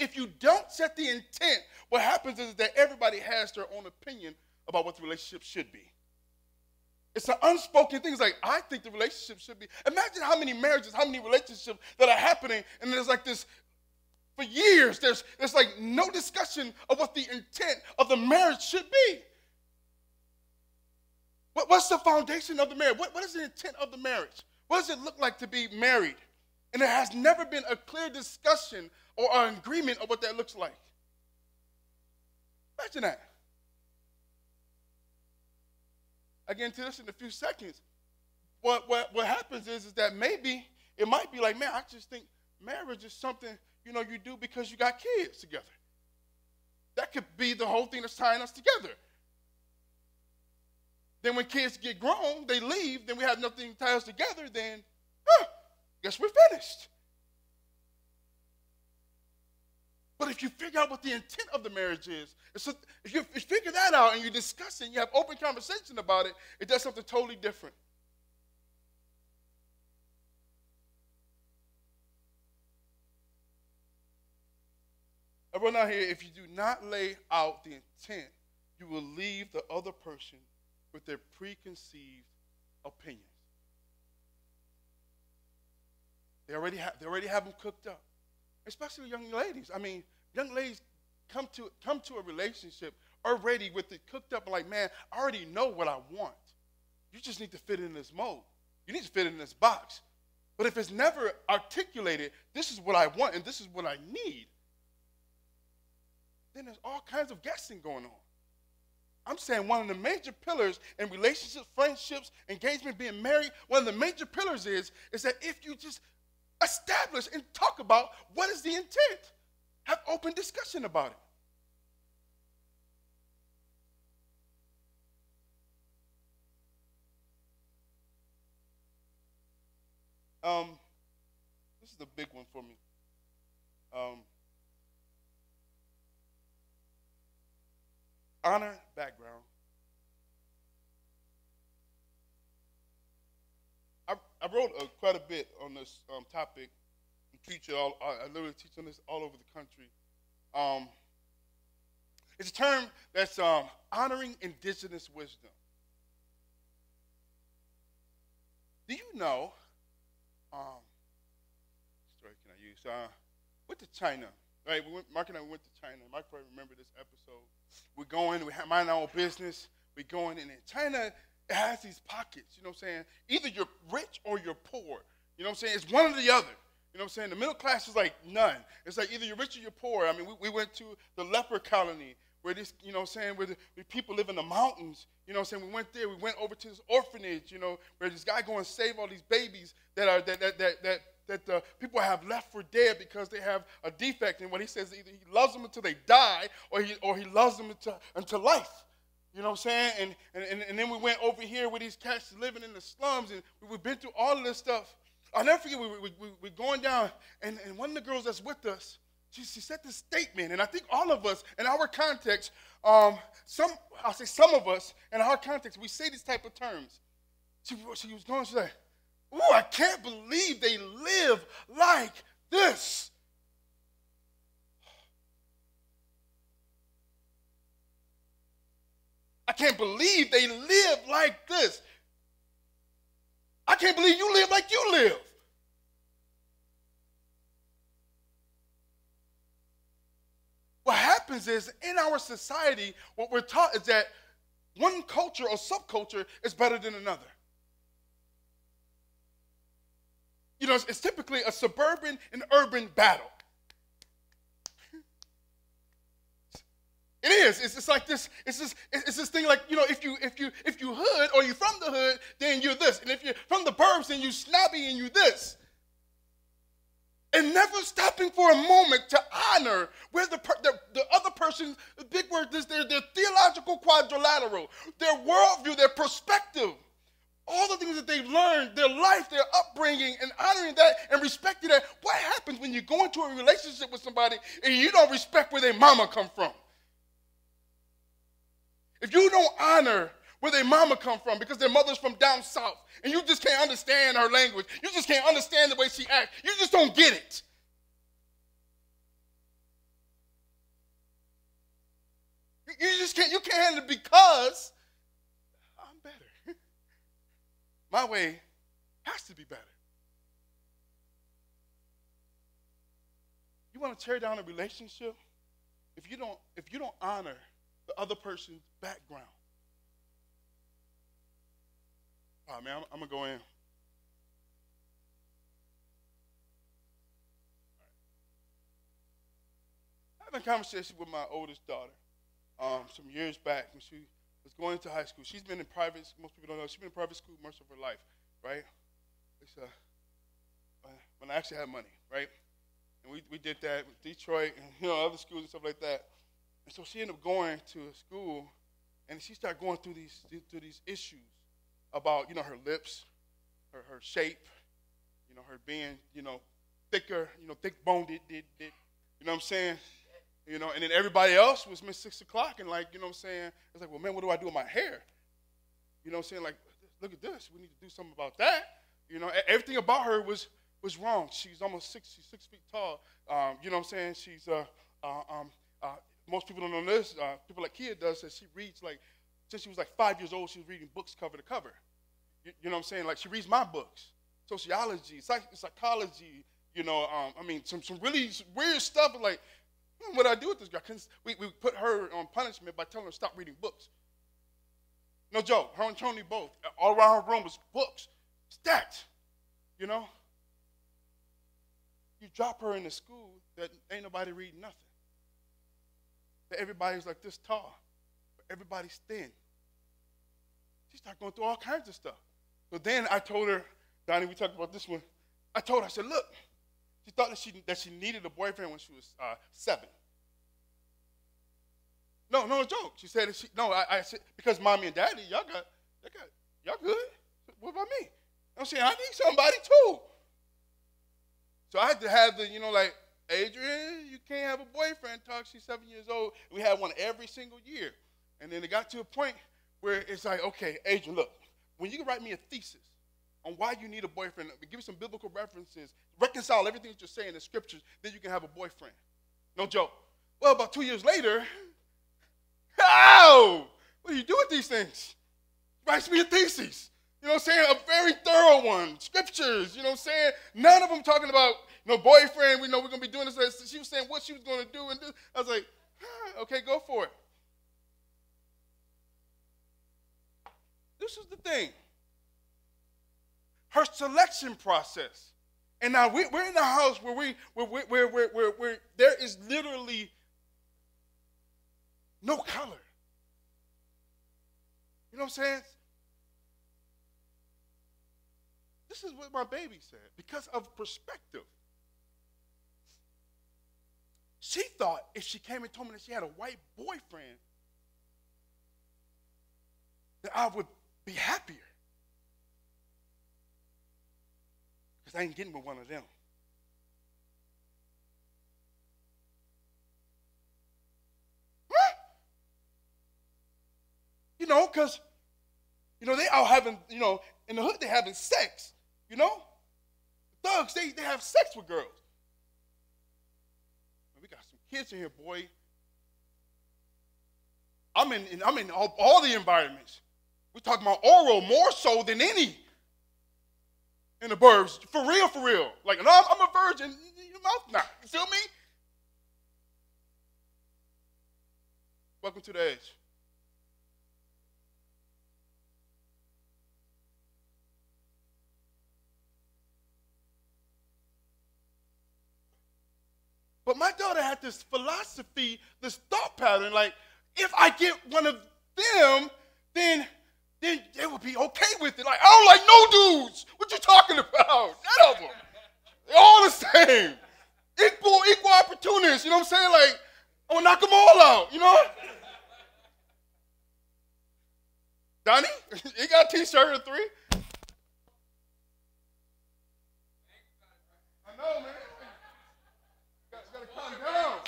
if you don't set the intent, what happens is that everybody has their own opinion about what the relationship should be. It's an unspoken thing. It's like, I think the relationship should be. Imagine how many marriages, how many relationships that are happening, and there's like this, for years, there's like no discussion of what the intent of the marriage should be. What's the foundation of the marriage? What is the intent of the marriage? What does it look like to be married? And there has never been a clear discussion or an agreement of what that looks like. Imagine that. I'll get into this in a few seconds. What happens is that maybe it might be like, man, I just think marriage is something, you do because you got kids together. That could be the whole thing that's tying us together. Then when kids get grown, they leave, then we have nothing to tie us together, then, guess we're finished. But if you figure out what the intent of the marriage is, if you figure that out and you discuss it and you have open conversation about it, it does something totally different. I wrote down here, if you do not lay out the intent, you will leave the other person with their preconceived opinions. They already have them cooked up. Especially young ladies. I mean, young ladies come to a relationship already with it cooked up, like, man, I already know what I want. You just need to fit in this mold. You need to fit in this box. But if it's never articulated, this is what I want and this is what I need, then there's all kinds of guessing going on. I'm saying one of the major pillars in relationships, friendships, engagement, being married, one of the major pillars is that if you just establish and talk about what is the intent, have open discussion about it. This is a big one for me. Honor background. I wrote quite a bit on this topic. I literally teach on this all over the country. It's a term that's honoring indigenous wisdom. Do you know, story can I use? Went to China, right? Mark and I went to China. Mark probably remember this episode. We're going, we mind our own business. We're going, and in China, it has these pockets, you know what I'm saying? Either you're rich or you're poor. You know what I'm saying? It's one or the other. You know what I'm saying? The middle class is like none. It's like either you're rich or you're poor. I mean, we went to the leper colony where this, you know what I'm saying, where people live in the mountains. You know what I'm saying? We went there. We went over to this orphanage, where this guy go and save all these babies that the people have left for dead because they have a defect. And what he says, either he loves them until they die or he loves them until life. You know what I'm saying? And then we went over here with these cats living in the slums, and we've been through all of this stuff. I'll never forget, we're going down, and one of the girls that's with us, she said this statement, and I think all of us, in our context, I'll say some of us, in our context, we say these type of terms. She was going, she's like, ooh, I can't believe they live like this. I can't believe they live like this. I can't believe you live like you live. What happens is, in our society, what we're taught is that one culture or subculture is better than another. It's typically a suburban and urban battle. It is. It's like this. It's this thing like, if you hood or you from the hood, then you're this, and if you're from the burbs, then you snobby and you this. And never stopping for a moment to honor where the other person, the big word is their theological quadrilateral, their worldview, their perspective, all the things that they've learned, their life, their upbringing, and honoring that and respecting that. What happens when you go into a relationship with somebody and you don't respect where their mama come from? If you don't honor where their mama come from because their mother's from down south and you just can't understand her language, you just can't understand the way she acts, you just don't get it. You can't handle it because I'm better. My way has to be better. You want to tear down a relationship? If you don't honor the other person's background. All right, man, I'm gonna go in. I had a conversation with my oldest daughter some years back when she was going into high school. She's been in private. Most people don't know she's been in private school most of her life, right? It's when I actually had money, right? And we did that with Detroit and other schools and stuff like that. And so she ended up going to a school, and she started going through these issues about her lips, her shape, her being thicker, thick boned. You know what I'm saying? And then everybody else was Miss 6 o'clock, and like what I'm saying, it's like, well, man, what do I do with my hair? You know what I'm saying? Like, look at this. We need to do something about that. Everything about her was wrong. She's almost 6 feet tall. You know what I'm saying? She's most people don't know this. People like Kia does that. She reads since she was like 5 years old. She was reading books cover to cover. You know what I'm saying? Like she reads my books, sociology, psychology. Some really weird stuff. Like, what do I do with this girl? We put her on punishment by telling her to stop reading books. No joke. Her and Tony both. All around her room was books, stacked. You drop her in a school that ain't nobody reading nothing. That everybody's like this tall, but everybody's thin. She started going through all kinds of stuff. So then I told her, Donnie, we talked about this one. I told her, I said, look, she thought that she needed a boyfriend when she was 7. No joke. She said, I said, because mommy and daddy, y'all good. What about me? I'm saying, I need somebody too. So I had to have Adrian, you can't have a boyfriend until she's 7 years old. We had one every single year. And then it got to a point where it's like, okay, Adrian, look, when you can write me a thesis on why you need a boyfriend, give me some biblical references, reconcile everything that you're saying in the scriptures, then you can have a boyfriend. No joke. Well, about 2 years later, what do you do with these things? Writes me a thesis. You know what I'm saying? A very thorough one. Scriptures, you know what I'm saying? None of them talking about, boyfriend, we know we're going to be doing this. She was saying what she was going to do. And this. I was like, okay, go for it. This is the thing. Her selection process. And now we're in a house where there is literally no color. You know what I'm saying? This is what my baby said. Because of perspective. She thought if she came and told me that she had a white boyfriend, that I would be happier. Because I ain't getting with one of them. Huh? Because, they all having, in the hood they having sex, Thugs, they have sex with girls. We got some kids in here, boy. I'm in all the environments. We're talking about oral more so than any in the burbs. For real. Like, no, I'm a virgin. Your mouth not. You feel me? Welcome to the edge. But my daughter had this philosophy, this thought pattern, like, if I get one of them, then they will be okay with it. Like, I don't like no dudes. What you talking about? None of them. They're all the same. Equal opportunists. You know what I'm saying? Like, I'm going to knock them all out, Donnie, you got a t-shirt or 3? I know, man. Got to calm down.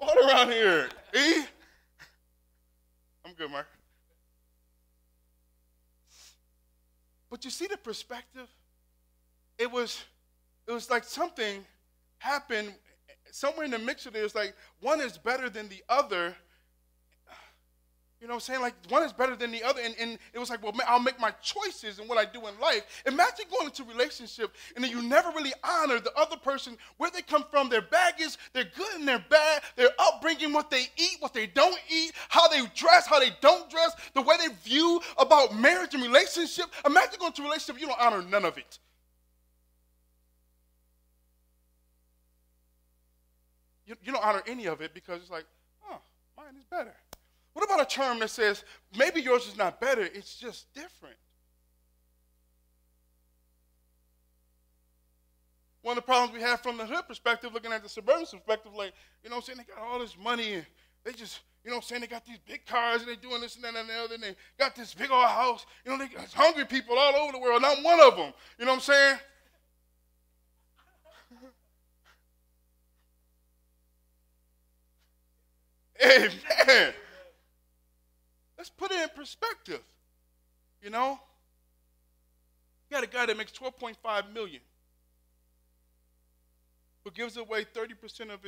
Water around here. E? I'm good, Mark. But you see the perspective? It was like something happened somewhere in the mix of there, it's like one is better than the other. You know what I'm saying? Like, one is better than the other. And it was like, well, I'll make my choices in what I do in life. Imagine going into a relationship and then you never really honor the other person, where they come from, their baggage, their good and their bad, their upbringing, what they eat, what they don't eat, how they dress, how they don't dress, the way they view about marriage and relationship. Imagine going to a relationship, you don't honor none of it. You don't honor any of it because it's like, oh, mine is better. What about a term that says, maybe yours is not better, it's just different? One of the problems we have from the hood perspective, looking at the suburban perspective, like, you know what I'm saying, they got all this money and they just, you know what I'm saying, they got these big cars and they doing this and that and the other, and they got this big old house. You know, there's hungry people all over the world, not one of them. You know what I'm saying? Amen. Let's put it in perspective. You know, you got a guy that makes $12.5 million, who gives away 30% of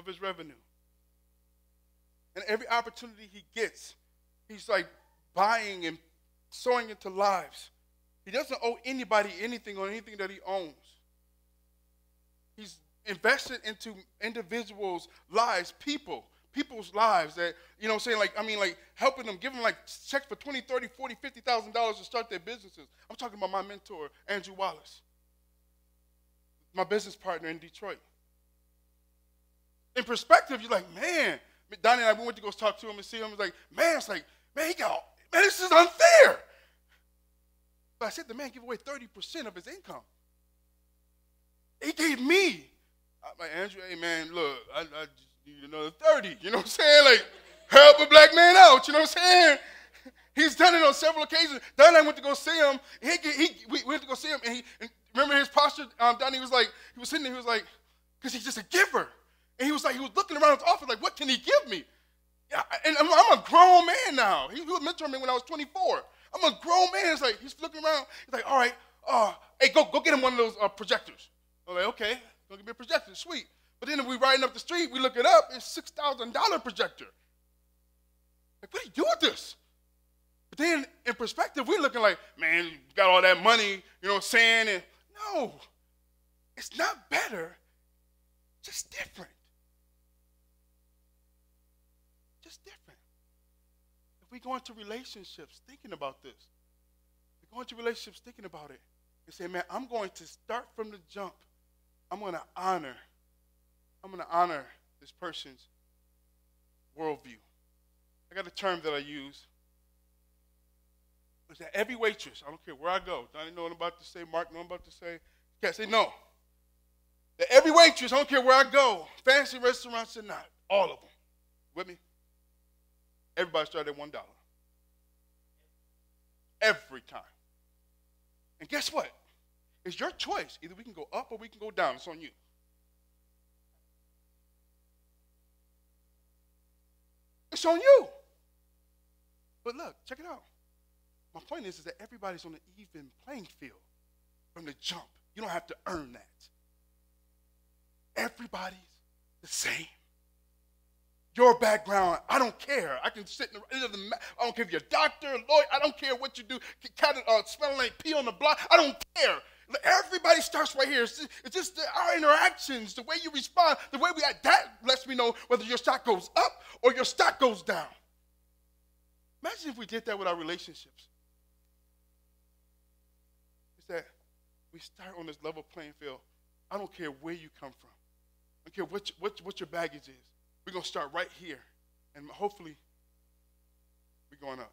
his revenue, and every opportunity he gets, he's like buying and sowing into lives. He doesn't owe anybody anything on anything that he owns. He's invested into individuals' lives, people's lives that, you know what I'm saying, like, I mean, like, helping them, giving them, like, checks for $20, $30, $40, $50,000 to start their businesses. I'm talking about my mentor, Andrew Wallace, my business partner in Detroit. In perspective, you're like, man, Donnie and I, we went to go talk to him and see him. It's like, man, this is unfair. But I said, the man gave away 30% of his income. He gave me. I'm like, Andrew, hey, man, look, I just need another 30, you know what I'm saying? Like, help a black man out, you know what I'm saying? He's done it on several occasions. Donnie and I went to go see him. We went to go see him, and remember his posture? Donnie was like, he was sitting there, he was like, because he's just a giver. And he was looking around his office like, what can he give me? Yeah, and I'm a grown man now. He was mentoring me when I was 24. I'm a grown man. It's like, he's looking around. He's like, all right, hey, go get him one of those projectors. I'm like, okay, go get me a projector, sweet. But then if we riding up the street, we look it up, it's $6,000 projector. Like, what do you do with this? But then in perspective, we're looking like, man, you got all that money, you know what I'm saying? And no, it's not better, just different. Just different. If we go into relationships thinking about this, we go into relationships thinking about it and say, man, I'm going to start from the jump. I'm going to honor this person's worldview. I got a term that I use. It's that every waitress, I don't care where I go, Donnie know what I'm about to say, Mark know what I'm about to say, you can't say no. That every waitress, I don't care where I go, fancy restaurants or not, all of them, with me? Everybody started at $1. Every time. And guess what? It's your choice. Either we can go up or we can go down. It's on you. It's on you. But look, check it out. My point is that everybody's on an even playing field from the jump. You don't have to earn that. Everybody's the same. Your background, I don't care. I can sit in the, I don't care if you're a doctor, a lawyer, I don't care what you do. Smelling like pee on the block, I don't care. Everybody starts right here. It's just our interactions, the way you respond, the way we act, that lets me know whether your stock goes up or your stock goes down. Imagine if we did that with our relationships. It's that we start on this level playing field. I don't care where you come from. I don't care what your baggage is. We're going to start right here, and hopefully we're going up.